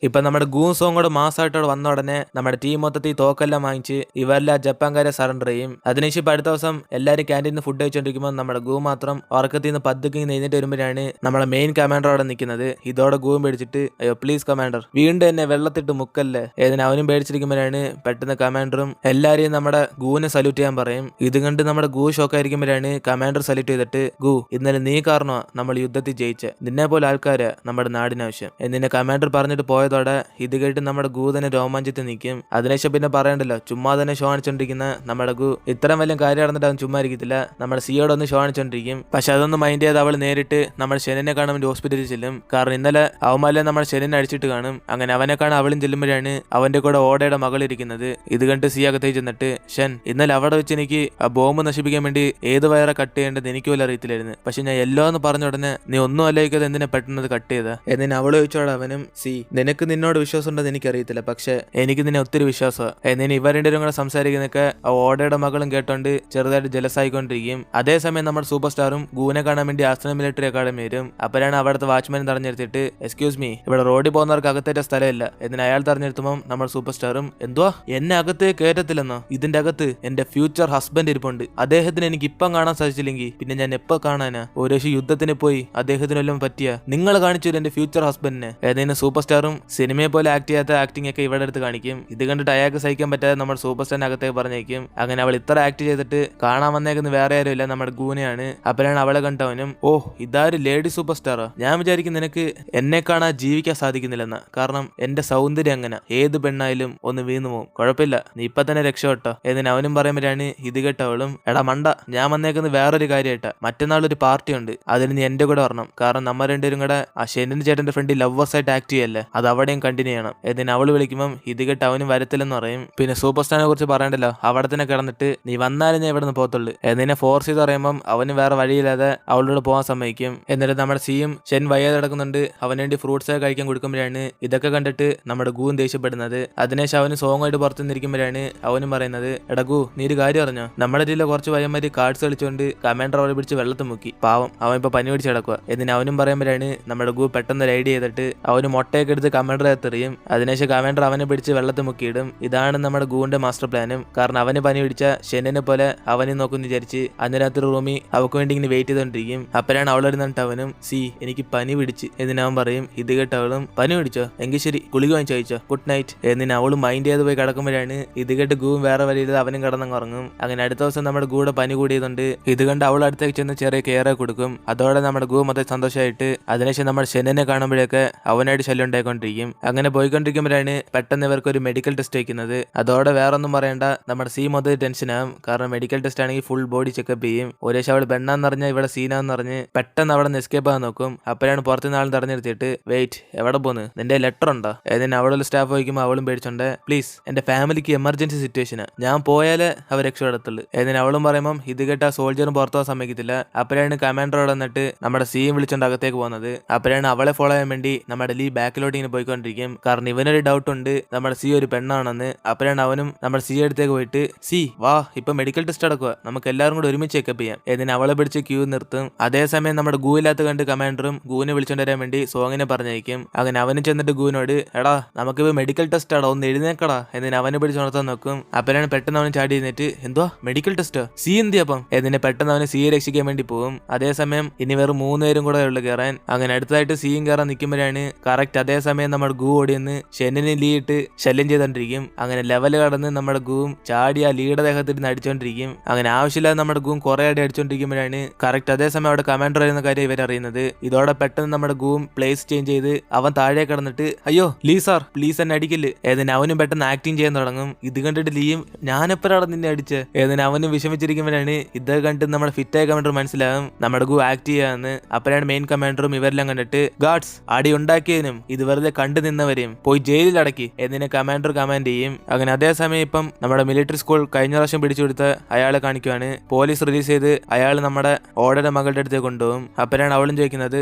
ഇപ്പൊ നമ്മുടെ goon song കൂടെ മാസമായിട്ടോടെ വന്ന ഉടനെ നമ്മുടെ ടീം മൊത്തത്തിൽ തോക്കെല്ലാം വാങ്ങിച്ച് ഇവരെല്ലാം ജപ്പാൻകാരെ സറണ്ടർ ചെയ്യും. അതിനുശേഷം ഇപ്പൊ അടുത്ത ദിവസം എല്ലാവരും ക്യാൻറ്റീനിൽ ഫുഡ് കഴിച്ചോണ്ടിരിക്കുമ്പോൾ നമ്മുടെ ഗൂ മാത്രം ഉറക്കത്തിൽ നിന്ന് പതുക്കെ എഴുന്നേറ്റ് വരുമ്പോഴാണ് നമ്മുടെ മെയിൻ കമാൻഡർ അവിടെ നിൽക്കുന്നത്. ഇതോടെ ഗൂവും പേടിച്ചിട്ട് അയ്യോ പ്ലീസ് കമാൻഡർ വീണ്ടും എന്നെ വെള്ളത്തിട്ട് മുക്കല്ലേ ഏതിന് അവനും പേടിച്ചിരിക്കുമ്പോഴാണ് പെട്ടെന്ന് കമാൻഡറും എല്ലാരെയും നമ്മുടെ ഗൂവിനെ സല്യൂട്ട് ചെയ്യാൻ പറയും. ഇത് കണ്ട് നമ്മുടെ ഗൂ ഷോക്കായിരിക്കുമ്പോഴാണ് കമാൻഡർ സല്യൂട്ട് ചെയ്തിട്ട് ഗൂ ഇന്നലെ നീ കാരണമാ നമ്മൾ യുദ്ധത്തിൽ ജയിച്ച നിന്നെ പോലെ ആൾക്കാരാ നമ്മുടെ നാടിനാവശ്യം എന്നിനെ കമാൻഡർ പറഞ്ഞിട്ട് പോയതോടെ ഇത് കേട്ട് നമ്മുടെ ഗൂ തന്നെ രോമാഞ്ചത്തിൽ നിൽക്കും. അതിനുശേഷം പിന്നെ പറയണ്ടല്ലോ ചുമ്മാ തന്നെ ഷോ കാണിച്ചോണ്ടിരിക്കുന്ന നമ്മുടെ ഗൂ ഇത്രയും വലിയ കാര്യം നടന്നിട്ട് അവൻ ചുമ്മാ ഇരിക്കത്തില്ല. നമ്മുടെ സിയോട് ഒന്ന് ഷോ കാണിച്ചോണ്ടിരിക്കും. പക്ഷെ അതൊന്നും മൈൻഡ് ചെയ്ത് അവൾ നേരിട്ട് നമ്മുടെ ഷെനിനെ കാണാൻ വേണ്ടി ഹോസ്പിറ്റലിൽ ചെല്ലും. കാരണം ഇന്നലെ അവന്മാരെ നമ്മുടെ ഷെനിനെ അടിച്ചിട്ട് കാണും. അങ്ങനെ അവനെ കാണാൻ അവളും ചെല്ലുമ്പോഴാണ് അവന്റെ കൂടെ ഓടയുടെ മകൾ ഇരിക്കുന്നത്. ഇത് കണ്ട് സി അകത്തേക്ക് ചെന്നിട്ട് ഷൻ ഇന്നലെ അവിടെ വെച്ച് എനിക്ക് ആ ബോംബ് നശിപ്പിക്കാൻ വേണ്ടി ഏത് വയറെ കട്ട് ചെയ്യേണ്ടത് എനിക്ക് പോലും അറിയത്തില്ലായിരുന്നു. പക്ഷെ ഞാൻ എല്ലോ എന്ന് പറഞ്ഞ ഉടനെ നീ ഒന്നും അല്ലായിക്കാതെ എന്തിനാ പെട്ടെന്ന് കട്ട് ചെയ്ത എന്നിന് അവള് ചോദിച്ചോടെ അവനും സി നിനക്ക് നിന്നോട് വിശ്വാസം ഉണ്ടെന്ന് എനിക്കറിയത്തില്ല പക്ഷെ എനിക്ക് നിന്നെ ഒത്തിരി വിശ്വാസമാണ് എന്നിന് ഇവരുടെ കൂടെ സംസാരിക്കുന്നൊക്കെ ആ ഓടയുടെ മകളും കേട്ടോണ്ട് ചെറുതായിട്ട് ജലസായിക്കൊണ്ടിരിക്കും. അതേസമയം നമ്മുടെ സൂപ്പർ സ്റ്റാറും ഗൂനെ കാണാൻ വേണ്ടി ആസ്ട്രൽ മിലിറ്ററി അക്കാഡമി വരും. അപ്പോഴാണ് അവിടുത്തെ വാച്ച്മാൻ തടഞ്ഞെടുത്തിട്ട് എക്സ്ക്യൂസ് മീ ഇവിടെ റോഡിൽ പോകുന്നവർക്ക് അകത്തേറ്റ സ്ഥലമില്ല എന്നിന് അയാൾ തടഞ്ഞെടുത്തുമ്പോൾ നമ്മുടെ സൂപ്പർ സ്റ്റാറും എന്തുവാ എന്നെ അകത്ത് കയറ്റത്തില്ലെന്നോ ഇതിന്റെ അകത്ത് എന്റെ ഫ്യൂച്ചർ ഹസ്ബൻഡ് ഇരിപ്പുണ്ട് അദ്ദേഹത്തിന് എനിക്ക് ഇപ്പം കാണാൻ സാധിച്ചില്ലെങ്കിൽ പിന്നെ ഞാൻ എപ്പോ കാണാനാ ഒരു യുദ്ധത്തിന് പോയി അദ്ദേഹത്തിനെല്ലാം പറ്റിയ നിങ്ങൾ കാണിച്ചു എന്റെ ഫ്യൂച്ചർ ഹസ്ബൻഡിനെ ഏതെങ്കിലും സൂപ്പർ സ്റ്റാറും സിനിമയെ പോലെ ആക്ട് ചെയ്യാത്ത ആക്ടിംഗ് ഒക്കെ ഇവിടെ അടുത്ത് കാണിക്കും. ഇത് കണ്ടിട്ട് അയാൾക്ക് സഹിക്കാൻ പറ്റാതെ നമ്മുടെ സൂപ്പർ സ്റ്റാറിന് അകത്തേക്ക് പറഞ്ഞേക്കും. അങ്ങനെ അവൾ ഇത്ര ആക്ട് ചെയ്തിട്ട് കാണാൻ വന്നേക്കുന്ന വേറെ ആരുമില്ല നമ്മുടെ ഗൂനയാണ്. അപ്പോഴാണ് അവളെ കണ്ടവനും ഓ ഇതാര് ലേഡി സൂപ്പർ സ്റ്റാറോ ഞാൻ വിചാരിക്കും നിനക്ക് എന്നെ കാണാൻ ജീവിക്കാൻ സാധിക്കുന്നില്ലെന്ന കാരണം എന്റെ സൗന്ദര്യം അങ്ങനെ ഏത് പെണ്ണായാലും ഒന്ന് വീണു പോകും കുഴപ്പമില്ല നീ ഇപ്പൊ തന്നെ രക്ഷപ്പെട്ടോ എന്നിന് അവനും പറയുമ്പോഴാണ് ഇത് കേട്ടവളും എടാ മണ്ട ഞാൻ വന്നേക്കുന്നത് വേറൊരു കാര്യമായിട്ടാ മറ്റന്നാൾ ഒരു പാർട്ടി ഉണ്ട് അതിന് നീ എന്റെ കൂടെ വരണം കാരണം നമ്മ രണ്ടുപേരും കൂടെ ആ ഷെനിന്റെ ചേട്ടന്റെ ഫ്രണ്ട് ലവേഴ്സ് ആയിട്ട് ആക്ട് ചെയ്യല്ലേ അത് അവിടെയും കണ്ടിന്യൂ ചെയ്യണം എന്നിന് അവള് വിളിക്കുമ്പോൾ ഇത് കേട്ട് അവനും വരത്തില്ലെന്ന് പറയും. പിന്നെ സൂപ്പർ സ്റ്റാറിനെ കുറിച്ച് പറയണ്ടല്ലോ അവിടെ തന്നെ കിടന്നിട്ട് നീ വന്നാലും ഞാൻ ഇവിടെ നിന്ന് പോകത്തുള്ളൂ എന്നിനെ ഫോഴ്സ് ചെയ്ത് പറയുമ്പോൾ അവന് വേറെ വഴിയില്ലാതെ അവളോട് പോകാൻ സമ്മതിക്കും. എന്നിട്ട് നമ്മുടെ സിയും ഷെൻ വയ്യാതെ കിടക്കുന്നുണ്ട് അവന് വേണ്ടി ഫ്രൂട്ട്സ് ഒക്കെ കഴിക്കാൻ കൊടുക്കുമ്പോഴാണ് ഇതൊക്കെ കണ്ടിട്ട് നമ്മുടെ ഗൂവും ദേഷ്യപ്പെടുന്നത്. അതിനുശേഷം അവന് സോങ് ആയിട്ട് പുറത്തു നിന്നിരിക്കുമ്പോഴാണ് അവനും പറയുന്നത് എടാ ഗൂ നീ ഒരു കാര്യം അറിഞ്ഞോ നമ്മുടെ ജില്ല കുറച്ച് വയ്യന്മാര് കാർഡ്സ് കളിച്ചുകൊണ്ട് കമാൻഡർ അവളെ പിടിച്ച് വെള്ളത്തിൽ മുക്കി പാവം അവൻ ഇപ്പൊ പനി പിടിച്ച് കിടക്കുക എന്നിന് അവനും പറയുമ്പോഴാണ് നമ്മുടെ ഗൂ പെട്ടെന്ന് ഒരു ഐഡിയ ചെയ്തിട്ട് അവന് മുട്ടയൊക്കെ എടുത്ത് കമാൻഡറെ എറിയും. അതിനുശേഷം കമാൻഡർ അവനെ പിടിച്ച് വെള്ളത്തിൽ മുക്കിയിടും. ഇതാണ് നമ്മുടെ ഗൂന്റെ മാസ്റ്റർ പ്ലാനും. കാരണം അവന് പനി പിടിച്ച ഷെന്നിനെ പോലെ അവനെ നോക്കുന്നു വിചാരിച്ച് അന്നേരത്ത് റൂമിൽ അവക്ക് വേണ്ടി ഇങ്ങനെ വെയിറ്റ് ചെയ്തോണ്ടിരിക്കും. അപ്പോഴാണ് അവൾ വരുന്നിട്ട് അവനും സി എനിക്ക് പനി പിടിച്ച് എന്നിനവൻ പറയും. ഇത് കേട്ട് അവളും പനി പിടിച്ചോ എങ്കിൽ ശരി ഗുളിക വാങ്ങിച്ചു കഴിച്ചോ ഗുഡ് നൈറ്റ് എന്നിന് അവളും മൈൻഡ് ചെയ്ത് പോയി കിടക്കുമ്പോഴാണ് ഇത് കേട്ട് ഗൂവും വേറെ വഴിയിൽ അവനും കിടന്നങ്ങ് ഉറങ്ങും. അങ്ങനെ അടുത്ത ദിവസം നമ്മുടെ ഗൂടെ പനി കൂടിയതുകൊണ്ട് ഇത് കണ്ട് അവൾ അടുത്തേക്ക് ചെന്ന് ചെറിയ കെയറെ കൊടുക്കും. അതോടെ നമ്മുടെ ഗൂ മൊത്തം സന്തോഷമായിട്ട് അതിനുശേഷം നമ്മുടെ ഷെന്നിനെ കാണുമ്പോഴൊക്കെ അവനായിട്ട് ശല്യം ഉണ്ടായിക്കൊണ്ടിരിക്കും. അങ്ങനെ പോയിക്കൊണ്ടിരിക്കുമ്പോഴാണ് പെട്ടെന്ന് ഇവർക്ക് ഒരു മെഡിക്കൽ ടെസ്റ്റ് വയ്ക്കുന്നത്. അതോടെ വേറെ ഒന്നും പറയണ്ട നമ്മുടെ സി മൊത്തം ടെൻഷനാകും കാരണം മെഡിക്കൽ ടെസ്റ്റ് ആണെങ്കിൽ ഫുൾ ബോഡി ചെക്കപ്പ് ചെയ്യും. ഒരേ അവൾ പെണ്ണാന്ന് പറഞ്ഞാൽ ഇവിടെ സീനാന്ന് പറഞ്ഞ് പെട്ടെന്ന് അവിടെ നിന്ന് എസ്കേപ്പ് ആകാൻ നോക്കും. അപ്പോഴാണ് പുറത്തുനിന്ന് ആൾ തടഞ്ഞെടുത്തിട്ട് വെയിറ്റ് എവിടെ പോന്ന് നിന്റെ ലെറ്റർ ഉണ്ടോ ഏതിന് അവിടെ ഒരു സ്റ്റാഫ് വയ്ക്കുമ്പോൾ അവളും പേടിച്ചോണ്ട് പ്ലീസ് എന്റെ ഫാമിലിക്ക് എമർജൻസി സിറ്റുവേഷനാ ഞാൻ പോയാലേ അവർ രക്ഷപ്പെടത്തുള്ളൂ ഏതിന് അവളും പറയുമ്പോൾ ഇത് കേട്ട സോൾജറും പുറത്തു പോകാൻ സമ്മതിക്കത്തില്ല. അപ്പോഴാണ് കമാൻഡറോട് വന്നിട്ട് നമ്മുടെ സിയും വിളിച്ചോണ്ട് അകത്തേക്ക് പോകുന്നത്. അപ്പോഴാണ് അവളെ ഫോളോ ചെയ്യാൻ വേണ്ടി നമ്മുടെ ലീ ബാക്കിലോട്ട് ഇങ്ങനെ പോയിക്കൊണ്ടിരിക്കും. കാരണം ഇവനൊരു ഡൗട്ട് ഉണ്ട് നമ്മുടെ സി ഒരു പെണ്ണാണെന്ന്. അപ്പോഴാണ് അവനും നമ്മുടെ സി അടുത്തേക്ക് പോയിട്ട് സി വാ ഇപ്പൊ മെഡിക്കൽ ടെസ്റ്റ് നടക്കുക നമുക്ക് എല്ലാവരും കൂടെ ഒരുമിച്ച് ചെക്കപ്പ് ചെയ്യാം എന്നിന് അവളെ പിടിച്ച് ക്യൂ നിർത്തും. അതേസമയം നമ്മുടെ ഗൂ ഇല്ലാത്ത കണ്ട് കമാൻഡറും ഗൂവിനെ വിളിച്ചോണ്ട് വരാൻ വേണ്ടി സോങ്ങിനെ പറഞ്ഞയക്കും. അങ്ങനെ അവന് ചെന്നിട്ട് ഗൂവിനോട് എടാ നമുക്കിപ്പോ മെഡിക്കൽ ടെസ്റ്റ് ആടാ ഒന്ന് എഴുന്നേക്കടാ എന്നിന് അവനെ പിടിച്ച് ഉണർത്താൻ നോക്കും. അപ്പോഴാണ് പെട്ടെന്ന് അവന് ചാടി എന്നിട്ട് എന്തുവാ മെഡിക്കൽ ടെസ്റ്റോ സി എന്തി അപ്പം എന്നിന് പെട്ടെന്ന് അവന് സിയെ രക്ഷിക്കാൻ വേണ്ടി പോകും. അതേസമയം ഇനി വേറെ 3 പേരും കൂടെ ഉള്ളു കയറാൻ. അങ്ങനെ അടുത്തതായിട്ട് സിയും കയറാൻ നിൽക്കുമ്പോഴാണ് കറക്റ്റ് അതേസമയം നമ്മുടെ ഗൂ ഓടിയെന്ന് ഷെന്നിനെ ലീയിട്ട് ശല്യം ചെയ്തോണ്ടിരിക്കും. അങ്ങനെ ലെവൽ കടന്ന് നമ്മുടെ ഗൂവും ചാടി ആ ലീയുടെ ദേഹത്തിരുന്ന് അടിച്ചോണ്ടിരിക്കും. അങ്ങനെ ആവശ്യമില്ലാതെ നമ്മുടെ ഗൂവും കുറെ അടി അടിച്ചോണ്ടിരിക്കുമ്പോഴാണ് കറക്റ്റ് അതേസമയം അവിടെ കമാൻഡർ വരുന്ന കാര്യം ഇവരറിയുന്നത്. ഇതോടെ പെട്ടെന്ന് നമ്മുടെ ഗൂവും പ്ലേസ് ചേഞ്ച് ചെയ്ത് അവൻ താഴെ കിടന്നിട്ട് അയ്യോ ലീ സാർ പ്ലീസ് എന്നെ അടിക്കില്ല ഏതിന് അവനും പെട്ടെന്ന് ആക്ടിങ് ചെയ്യാൻ തുടങ്ങും. ഇത് കണ്ടിട്ട് ലീയും ഞാനെപ്പോഴാണ് നിന്നെ അടിച്ച് ഏതിന് അവനും വിഷമിച്ചിരിക്കുമ്പോഴാണ് ഇത് കണ്ട് നമ്മുടെ ഫിറ്റായ കമാൻഡർ മനസ്സിലാകും നമ്മുടെ ഗൂ ആക്ട് ചെയ്യാന്ന്. അപ്പോഴാണ് മെയിൻ കമാൻഡറും ഇവരെല്ലാം കണ്ടിട്ട് ഗാർഡ്സ് അടി ഉണ്ടാക്കിയതിനും ഇത് വെറുതെ കണ്ടു നിന്നവരെയും പോയി ജയിലിൽ അടക്കി എന്നിനെ കമാൻഡർ കമാൻഡ് ചെയ്യും. അങ്ങനെ അതേസമയം ഇപ്പം നമ്മുടെ മിലിറ്ററി സ്കൂൾ കഴിഞ്ഞ പ്രാവശ്യം പിടിച്ചുകൊടുത്ത് അയാളെ കാണിക്കുവാണ്. പോലീസ് റിലീസ് ചെയ്ത് അയാൾ നമ്മുടെ ഓടയുടെ മകളുടെ അടുത്തേക്ക് കൊണ്ടുപോകും. അപ്പോഴാണ് അവളും ചോദിക്കുന്നത്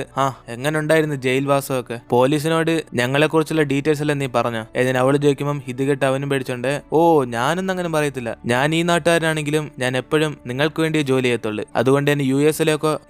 എങ്ങനെ ഉണ്ടായിരുന്നു ജയിൽ വാസമൊക്കെ പോലീസിനോട് ഞങ്ങളെ കുറിച്ചുള്ള ഡീറ്റെയിൽസ് എല്ലാം നീ പറഞ്ഞോ ഏതിന് അവള് ചോദിക്കുമ്പോൾ ഇത് കേട്ട് അവനും പേടിച്ചോണ്ട് ഓ ഞാനൊന്നും അങ്ങനെ പറയത്തില്ല ഞാൻ ഈ നാട്ടുകാരനാണെങ്കിലും ഞാൻ എപ്പോഴും നിങ്ങൾക്ക് വേണ്ടി ജോലി ചെയ്യത്തുള്ളൂ അതുകൊണ്ട് തന്നെ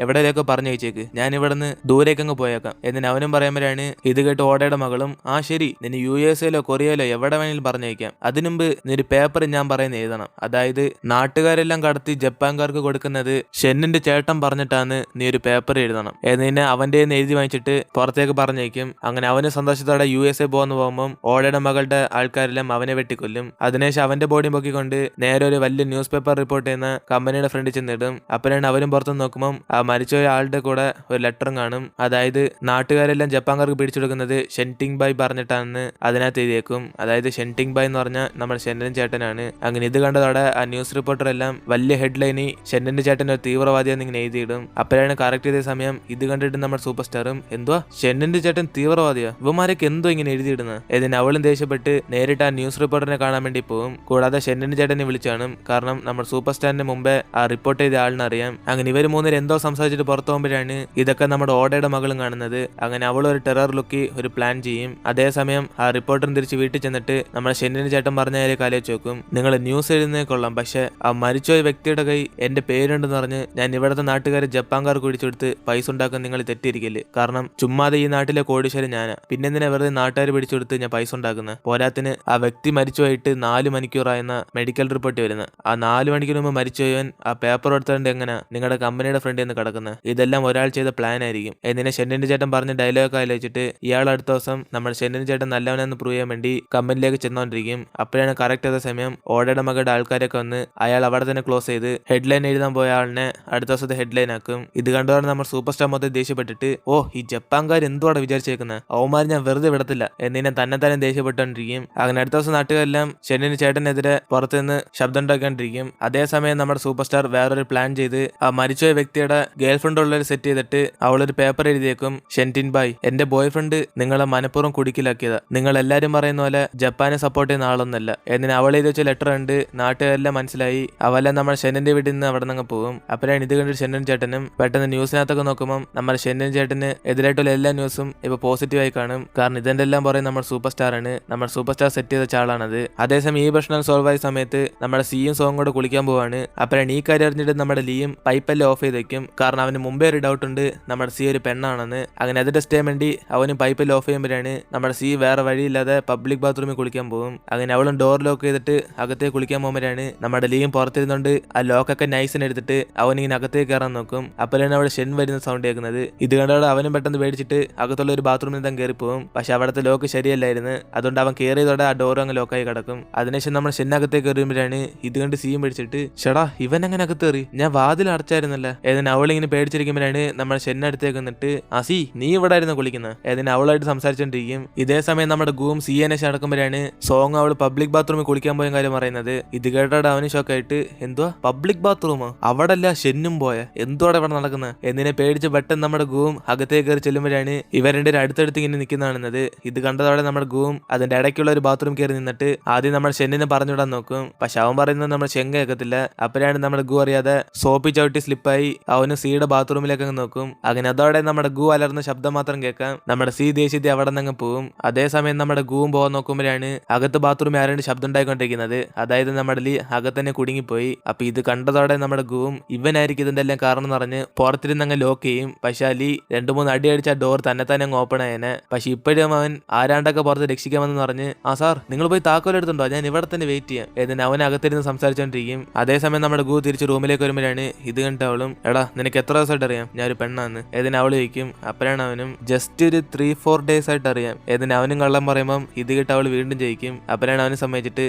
എവിടെയൊക്കെ പറഞ്ഞു വെച്ചേക്ക് ഞാൻ ഇവിടെ നിന്ന് ദൂരേക്കങ്ങ് പോയേക്കാം എന്നിന് അവനും പറയുമ്പോഴാണ് ഇത് കേട്ട് ഓടയുടെ മകൾ മകളും ആ ശരി നിന്നെ USA കൊറിയയിലോ എവിടെ വേണമെങ്കിലും പറഞ്ഞേക്കാം, അതിനുമുമ്പ് നീ ഒരു പേപ്പർ ഞാൻ പറയുന്ന എഴുതണം. അതായത് നാട്ടുകാരെല്ലാം കടത്തി ജപ്പാൻകാർക്ക് കൊടുക്കുന്നത് ഷെന്നിന്റെ ചേട്ടൻ പറഞ്ഞിട്ടാണ് നീ ഒരു പേപ്പർ എഴുതണം. നിന്നെ അവന്റെ എഴുതി വാങ്ങിച്ചിട്ട് പുറത്തേക്ക് പറഞ്ഞേക്കും. അങ്ങനെ അവന് സന്തോഷത്തോടെ USA പോകുമ്പോൾ ഓടയുടെ മകളുടെ ആൾക്കാരെല്ലാം അവനെ വെട്ടിക്കൊല്ലും. അതിനുശേഷം അവന്റെ ബോഡി പൊക്കിക്കൊണ്ട് നേരെ ഒരു വലിയ ന്യൂസ് പേപ്പർ റിപ്പോർട്ട് ചെയ്യുന്ന കമ്പനിയുടെ ഫ്രണ്ടിൽ ചെന്നിടും. അപ്പോഴാണ് അവരും പുറത്തു നോക്കുമ്പോൾ ആ മരിച്ച ആളുടെ കൂടെ ഒരു ലെറ്ററും കാണും. അതായത് നാട്ടുകാരെല്ലാം ജപ്പാൻകാർക്ക് പിടിച്ചെടുക്കുന്നത് ഷെൻറ്റിങ് ബായ് പറഞ്ഞിട്ടാണെന്ന് അതിനകത്ത് എഴുതിയേക്കും. അതായത് ഷെൻറ്റിങ് ബായ് എന്ന് പറഞ്ഞാൽ നമ്മുടെ ഷെന്നിൻ ചേട്ടനാണ്. അങ്ങനെ ഇത് കണ്ടതോടെ ആ ന്യൂസ് റിപ്പോർട്ടർ എല്ലാം വലിയ ഹെഡ്ലൈനി ഷെന്നിന്റെ ചേട്ടൻ ഒരു തീവ്രവാദിയാന്ന് ഇങ്ങനെ എഴുതിയിടും. അപ്പോഴാണ് കറക്റ്റ് ചെയ്ത സമയം ഇത് കണ്ടിട്ട് നമ്മുടെ സൂപ്പർ സ്റ്റാറും എന്തുവാ ഷെന്നിന്റെ ചേട്ടൻ തീവ്രവാദിയാ, ഇവന്മാരൊക്കെ എന്തോ ഇങ്ങനെ എഴുതിയിടുന്നത്. ഇതിന് അവളും ദേഷ്യപ്പെട്ട് നേരിട്ട് ആ ന്യൂസ് റിപ്പോർട്ടറിനെ കാണാൻ വേണ്ടി പോകും. കൂടാതെ ഷെന്നിന്റെ ചേട്ടനെ വിളിച്ചാണ്, കാരണം നമ്മുടെ സൂപ്പർ സ്റ്റാറിന്റെ മുമ്പേ ആ റിപ്പോർട്ട് ചെയ്ത ആളിനെ അറിയാം. അങ്ങനെ ഇവർ മൂന്നേരം എന്തോ സംസാരിച്ചിട്ട് പുറത്തു പോകുമ്പോഴാണ് ഇതൊക്കെ നമ്മുടെ ഓടയുടെ മകളും കാണുന്നത്. അങ്ങനെ അവൾ ഒരു ടെറർ ലുക്കി ഒരു പ്ലാൻ ചെയ്യും. അതേസമയം ആ റിപ്പോർട്ടറും തിരിച്ച് വീട്ടിൽ ചെന്നിട്ട് നമ്മുടെ ഷെന്നിന്റെ ചേട്ടൻ പറഞ്ഞ കാര്യം ആലോചിച്ച് നോക്കും. നിങ്ങൾ ന്യൂസ് എഴുതുന്നേ കൊള്ളാം, പക്ഷെ ആ മരിച്ചോയ വ്യക്തിയുടെ കൈ എന്റെ പേരുണ്ടെന്ന് പറഞ്ഞ് ഞാൻ ഇവിടുത്തെ നാട്ടുകാരെ ജപ്പാൻകാർക്ക് പിടിച്ചെടുത്ത് പൈസ ഉണ്ടാക്കാൻ നിങ്ങൾ തെറ്റിയിരിക്കല്. കാരണം ചുമ്മാതെ ഈ നാട്ടിലെ കോടീശ്വരൻ ഞാനാ, പിന്നെന്തിനാ വെറുതെ നാട്ടുകാർ പിടിച്ചെടുത്ത് ഞാൻ പൈസ ഉണ്ടാക്കുന്നത്. പോരാത്തിന് ആ വ്യക്തി മരിച്ചുപോയിട്ട് 4 മണിക്കൂറായെന്ന മെഡിക്കൽ റിപ്പോർട്ട് വരുന്നത്. ആ 4 മണിക്കൂർ മുമ്പ് മരിച്ചുപോയവൻ ആ പേപ്പർ എടുത്തോണ്ട് എങ്ങനെ നിങ്ങളുടെ കമ്പനിയുടെ ഫ്രണ്ടിൽ നിന്ന് കിടക്കുന്നത്? ഇതെല്ലാം ഒരാൾ ചെയ്ത പ്ലാൻ ആയിരിക്കും. എന്നിനെ ഷെന്നിന്റെ ചേട്ടൻ പറഞ്ഞ ഡയലോഗ് ആലോചിച്ചിട്ട് ഇയാൾ അടുത്ത ദിവസം നമ്മുടെ ഷെന്നിന്റെ ചേട്ടൻ നല്ലവനെന്ന് പ്രൂവ് ചെയ്യാൻ വേണ്ടി കമ്പനിയിലേക്ക് ചെന്നോണ്ടിരിക്കും. അപ്പോഴാണ് കറക്റ്റ് ചെയ്ത സമയം ഓടയുടെ മകളുടെ ആൾക്കാരൊക്കെ വന്ന് അയാൾ അവിടെ തന്നെ ക്ലോസ് ചെയ്ത് ഹെഡ്ലൈൻ എഴുതാൻ പോയ ആളിനെ അടുത്ത ദിവസത്തെ ഹെഡ്ലൈൻ ആക്കും. ഇത് കണ്ടോടെ നമ്മൾ സൂപ്പർ സ്റ്റാർ മൊത്തം ദേഷ്യപ്പെട്ടിട്ട് ഈ ജപ്പാൻകാർ എന്തുവാണ് വിചാരിച്ചേക്കുന്നത്, അവന്മാർ ഞാൻ വെറുതെ വിടത്തില്ല എന്നിനെ തന്നെ ദേഷ്യപ്പെട്ടുകൊണ്ടിരിക്കും. അങ്ങനെ അടുത്ത ദിവസം നാട്ടുകാരെല്ലാം ഷെന്നിന്റെ ചേട്ടനെതിരെ പുറത്തുനിന്ന് ശബ്ദം ഉണ്ടാക്കാണ്ടിരിക്കും. അതേസമയം നമ്മുടെ സൂപ്പർ സ്റ്റാർ വേറൊരു പ്ലാൻ ചെയ്ത് ആ മരിച്ച വ്യക്തിയുടെ ഗേൾഫ്രണ്ട് ഉള്ളൊരു സെറ്റ് ചെയ്തിട്ട് അവളൊരു പേപ്പർ എഴുതിയേക്കും. ഷെൻറ്റിൻ ബായ്, എന്റെ ബോയ് ഫ്രണ്ട് നിങ്ങളെ മനഃപൂർവ്വം കുടുക്കിലാക്കിയതാ, നിങ്ങൾ എല്ലാരും പറയുന്ന പോലെ ജപ്പാനെ സപ്പോർട്ട് ചെയ്യുന്ന ആളൊന്നല്ല എന്നിന് അവൾ എഴുതി വെച്ച ലെറ്റർ ഉണ്ട്. നാട്ടുകാരെല്ലാം മനസ്സിലായി. അവെല്ലാം നമ്മുടെ ഷെന്നിന്റെ വീട്ടിൽ നിന്ന് അവിടെ നിന്ന് പോകും. അപ്പോഴാണ് ഇത് കണ്ടിട്ട് ഷെന്നിൻ ചേട്ടനും പെട്ടെന്ന് ന്യൂസിനകത്തൊക്കെ നോക്കുമ്പോൾ നമ്മുടെ ഷെന്നിൻ ചേട്ടന് എതിരായിട്ടുള്ള എല്ലാ ന്യൂസും ഇപ്പൊ പോസിറ്റീവായി കാണും. കാരണം ഇതിന്റെ എല്ലാം പറയും നമ്മുടെ സൂപ്പർ സ്റ്റാർ ആണ്, നമ്മുടെ സൂപ്പർ സ്റ്റാർ സെറ്റ് ചെയ്ത ആളാണത്. അതേസമയം ഈ പ്രശ്നം സോൾവ് ആയ സമയത്ത് നമ്മുടെ സിയും സോങ് കൂടെ കുളിക്കാൻ പോവാണ്. അപ്പോഴാണ് ഈ കാര്യം അറിഞ്ഞിട്ട് നമ്മുടെ ലീയും പൈപ്പെല്ലാം ഓഫ് ചെയ്ത് വെക്കും. കാരണം അവന് മുമ്പേ ഒരു ഡൗട്ട് ഉണ്ട് നമ്മുടെ സി ഒരു പെണ്ണാണെന്ന്. അങ്ങനെ അത് ടെസ്റ്റ് ചെയ്യാൻ വേണ്ടി അവനും പൈപ്പെല്ലാം ഓഫ് ചെയ്യുമ്പോഴാണ് നമ്മുടെ സി വേറെ വഴിയില്ലാതെ പബ്ലിക് ബാത്റൂമിൽ കുളിക്കാൻ പോകും. അങ്ങനെ അവളും ഡോർ ലോക്ക് ചെയ്തിട്ട് അകത്തേക്ക് കുളിക്കാൻ പോകുമ്പോഴാണ് നമ്മുടെ ലീയും പുറത്തിരുന്നുകൊണ്ട് ആ ലോക്കൊക്കെ നൈസിന് എടുത്തിട്ട് അവനിങ്ങനെ അകത്തേക്ക് കയറാൻ നോക്കും. അപ്പോഴാണ് അവിടെ ഷെൻ വരുന്ന സൗണ്ട് കേൾക്കുന്നത്. ഇത് കണ്ടോടെ അവനും പെട്ടെന്ന് പേടിച്ചിട്ട് അകത്തുള്ള ഒരു ബാത്റൂമിൽ തന്നെ കയറി പോകും. പക്ഷെ അവിടുത്തെ ലോക്ക് ശരിയല്ലായിരുന്നു. അതുകൊണ്ട് അവൻ കയറിയതോടെ ആ ഡോർ അങ്ങ് ലോക്കായി കിടക്കും. അതിനുശേഷം നമ്മൾ ഷെന്നകത്തേക്ക് കയറുമ്പോഴാണ് ഇത് കണ്ട് സിയും പേടിച്ചിട്ട് ഷടാ ഇവൻ അങ്ങനെ അകത്ത് കയറി, ഞാൻ വാതിൽ അടച്ചായിരുന്നല്ല. ഏതിന് അവളിങ്ങനെ പേടിച്ചിരിക്കുമ്പോഴാണ് നമ്മൾ ഷെന്നടുത്തേക്ക് നിന്നിട്ട് സി നീ ഇവിടെ ആയിരുന്നു കുളിക്കുന്നത് ഏതിന് അവളായിട്ട് സംസാരിച്ചോണ്ടിരിക്കും. ഇതേ സമയം നമ്മുടെ ഗൂം സിയെ നടക്കുമ്പോഴാണ് സോങ് അവൾ പബ്ലിക് ബാത്റൂമിൽ കുളിക്കാൻ പോയ കാര്യം പറയുന്നത്. ഇത് കേട്ടോടെ അവന് ഷോക്കായിട്ട് എന്തുവാ പബ്ലിക് ബാത്റൂമോ, അവിടെ അല്ല ഷെന്നും പോയ എന്തോടെ ഇവിടെ നടക്കുന്നത് എന്നിനെ പേടിച്ച് പെട്ടെന്ന് നമ്മുടെ ഗൂം അകത്തേക്ക് കയറി ചെല്ലുമ്പോഴാണ് ഇവരുടെ അടുത്തടുത്ത് ഇങ്ങനെ നിൽക്കുന്നതാണെന്നത്. ഇത് കണ്ടതോടെ നമ്മുടെ ഗൂം അതിന്റെ ഇടയ്ക്കുള്ള ഒരു ബാത്റൂം കയറി നിന്നിട്ട് ആദ്യം നമ്മൾ ഷെന്നിനെ പറഞ്ഞുവിടാൻ നോക്കും. പക്ഷെ അവൻ പറയുന്നത് നമ്മൾ ഷെങ്ക കേൾക്കത്തില്ല. അപ്പോഴാണ് നമ്മുടെ ഗു അറിയാതെ സോപ്പി ചവിട്ടി സ്ലിപ്പായി അവന് സിയുടെ ബാത്റൂമിലേക്ക് നോക്കും. അങ്ങനെ അതോടെ നമ്മുടെ ഗു അലർന്ന ശബ്ദം മാത്രം കേൾക്കാം. നമ്മുടെ സി ദേഷ്യത്തിൽ അവിടെ നിന്ന് പോകും. അതേസമയം നമ്മുടെ ഗൂവും പോകാൻ നോക്കുമ്പോഴാണ് അകത്ത് ബാത്റൂമിൽ ആരാണ്ട് ശബ്ദം ഉണ്ടായിക്കൊണ്ടിരിക്കുന്നത്. അതായത് നമ്മുടെ ലീ അകത്തന്നെ കുടുങ്ങിപ്പോയി. അപ്പൊ ഇത് കണ്ടതോടെ നമ്മുടെ ഗൂവും ഇവനായിരിക്കും ഇതിന്റെ എല്ലാം കാരണം എന്ന് പറഞ്ഞ് പുറത്തിരുന്ന് അങ്ങ് ലോക്ക് ചെയ്യും. പക്ഷെ ആ ലീ 2-3 അടി അടിച്ച ഡോർ തന്നെ അങ്ങ് ഓപ്പൺ ആയേനെ. പക്ഷെ ഇപ്പോഴും അവൻ ആരാണ്ടൊക്കെ പുറത്ത് രക്ഷിക്കാമെന്ന് പറഞ്ഞ് സാർ നിങ്ങൾ പോയി താക്കോലെടുത്തുണ്ടോ, ഞാൻ ഇവിടെ തന്നെ വെയിറ്റ് ചെയ്യാം എന്നിട്ട് അവൻ അകത്തിരുന്ന് സംസാരിച്ചോണ്ടിരിക്കും. അതേസമയം നമ്മുടെ ഗൂ തിരിച്ച് റൂമിലേക്ക് വരുമ്പോഴാണ് ഇത് കണ്ടിട്ട് അവളും എടാ നിനക്ക് എത്ര ദിവസമായിട്ട് അറിയാം ഞാൻ ഒരു പെണ്ണാന്ന് ഏതിന് അവള് ചോദിക്കും. അപ്പോഴാണ് അവനും ജസ്റ്റ് ഒരു 3-4 ഡേയ്സ് ആയിട്ട് അറിയാം ഏതിന് അവനും കള്ളം പറയുമ്പം ഇത് കേട്ട് അവള് വീണ്ടും ജയിക്കും. അപ്പോഴാണ് അവന് സമ്മതിച്ചിട്ട്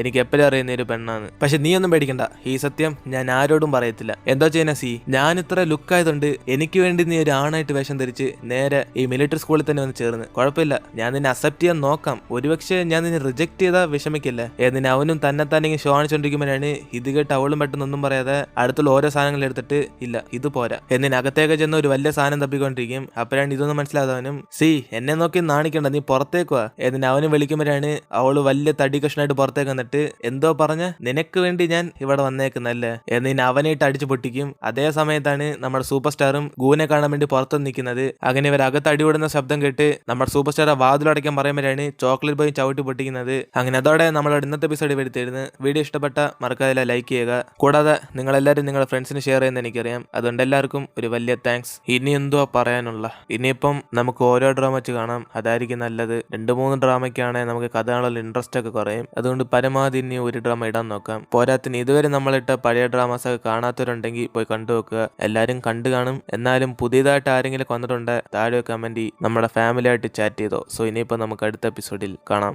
എനിക്ക് എപ്പോഴും അറിയുന്ന ഒരു പെണ്ണാണ്, പക്ഷെ നീ ഒന്നും പേടിക്കണ്ട, ഈ സത്യം ഞാൻ ആരോടും പറയത്തില്ല. എന്താ ചെയ്യുന്ന സി, ഞാൻ ഇത്ര ലുക്ക് ആയതുകൊണ്ട് എനിക്ക് വേണ്ടി നീ ഒരു ആണായിട്ട് വേഷം ധരിച്ച് നേരെ ഈ മിലിറ്ററി സ്കൂളിൽ തന്നെ വന്ന് ചേർന്ന് കുഴപ്പമില്ല, ഞാൻ നിന്നെ അക്സെപ്റ്റ് ചെയ്യാൻ നോക്കാം, ഒരുപക്ഷെ ഞാൻ നിന്നെ റിജക്ട് ചെയ്താൽ വിഷമിക്കില്ല ഏതിന് അവനും തന്നെ ഷോ കാണിച്ചോണ്ടിരിക്കുമ്പോഴാണ് ഇത് കേട്ട് അവളും പെട്ടെന്നൊന്നും പറയാതെ അടുത്തുള്ള ഓരോ സാധനങ്ങൾ എടുത്തിട്ട് ഇല്ല ഇത് പോരാ എന്നിനകത്തേക്ക് ചെന്ന് ഒരു വലിയ സാധനം തപ്പിക്കൊണ്ടിരിക്കും. അപ്പോഴാണ് ഇതൊന്നും മനസ്സിലാതവനും സി എന്നെ നോക്കി നാണിക്കണ്ട, നീ പുറത്തേക്ക് വാ എന്നിന് അവനും വിളിക്കുമ്പോഴാണ് അവള് വലിയ തടി കഷ്ണമായിട്ട് പുറത്തേക്ക് വന്നിട്ട് എന്തോ പറഞ്ഞ നിനക്ക് വേണ്ടി ഞാൻ ഇവിടെ വന്നേക്കുന്നല്ലേ എന്നിന് അവനായിട്ട് അടിച്ചു പൊട്ടിക്കും. അതേ സമയത്താണ് നമ്മുടെ സൂപ്പർ സ്റ്റാറും ഗൂനെ കാണാൻ വേണ്ടി പുറത്തു നിൽക്കുന്നത്. അങ്ങനെ ഇവർ അകത്ത് അടിവിടുന്ന ശബ്ദം കേട്ട് നമ്മുടെ സൂപ്പർ സ്റ്റാർ വാതിലടയ്ക്കാൻ പറയുമ്പോഴാണ് ചോക്ലേറ്റ് ബോയ് ചവിട്ടി പൊട്ടിക്കുന്നത്. അങ്ങനെ അതോടെ നമ്മളോട് ഇന്നത്തെ എപ്പിസോഡ് വരുത്തിയിരുന്നു. വീഡിയോ ഇഷ്ടപ്പെട്ട മറക്കാതെ ലൈക്ക് ചെയ്യുക. കൂടാതെ നിങ്ങളെല്ലാവരും നിങ്ങളുടെ ഫ്രണ്ട്സിന് ഷെയർ ചെയ്യുന്ന എനിക്കറിയാം, അതുകൊണ്ട് എല്ലാവർക്കും ഒരു വലിയ താങ്ക്സ്. ഇനി എന്തുവാ പറയാനുള്ള, ഇനിയിപ്പം നമുക്ക് ഓരോ ഡ്രാമ വെച്ച് കാണാം. അതായിരിക്കും നല്ലത്. 2-3 ഡ്രാമയ്ക്കാണെങ്കിൽ നമുക്ക് കഥ കാണാനുള്ള ഇൻട്രസ്റ്റ് ഒക്കെ കുറയും. അതുകൊണ്ട് പരമാവധി ഇനി ഒരു ഡ്രാമ ഇടാൻ നോക്കാം. പോരാത്തിന് ഇതുവരെ നമ്മളിട്ട പഴയ ഡ്രാമാസ് ഒക്കെ കാണാത്തവരുണ്ടെങ്കിൽ പോയി കണ്ടു വെക്കുക. എല്ലാവരും കണ്ടു കാണും. എന്നാലും പുതിയതായിട്ട് ആരെങ്കിലും വന്നിട്ടുണ്ടെങ്കിൽ താഴെ കമന്റ് നമ്മുടെ ഫാമിലി ആയിട്ട് ചാറ്റ് ചെയ്തോ. സോ ഇനിയിപ്പോൾ നമുക്ക് അടുത്ത എപ്പിസോഡിൽ കാണാം.